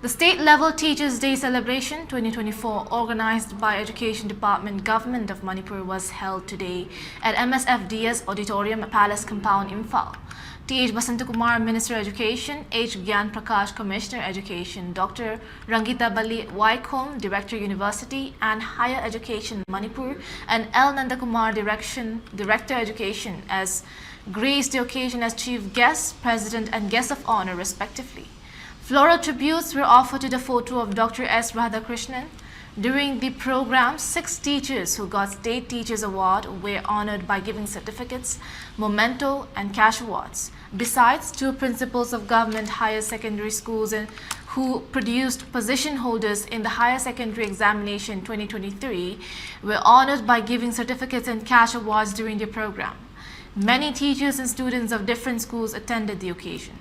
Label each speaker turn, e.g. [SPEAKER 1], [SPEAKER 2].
[SPEAKER 1] The state-level Teachers' Day celebration 2024, organized by Education Department Government of Manipur, was held today at MSFDS Auditorium Palace Compound, Imphal. T.H. Basantakumar, Minister Education, H. Gyan Prakash, Commissioner Education, Dr. Rangita Bali Waikhom, Director University and Higher Education Manipur, and L. Nandakumar, Director Education, as graced the occasion as Chief Guest, President and Guest of Honor respectively. Floral tributes were offered to the photo of Dr. S. Radhakrishnan. During the program, 6 teachers who got State Teachers Award were honored by giving certificates, memento and cash awards. Besides, 2 principals of government higher secondary schools who produced position holders in the Higher Secondary Examination 2023 were honored by giving certificates and cash awards during the program. Many teachers and students of different schools attended the occasion.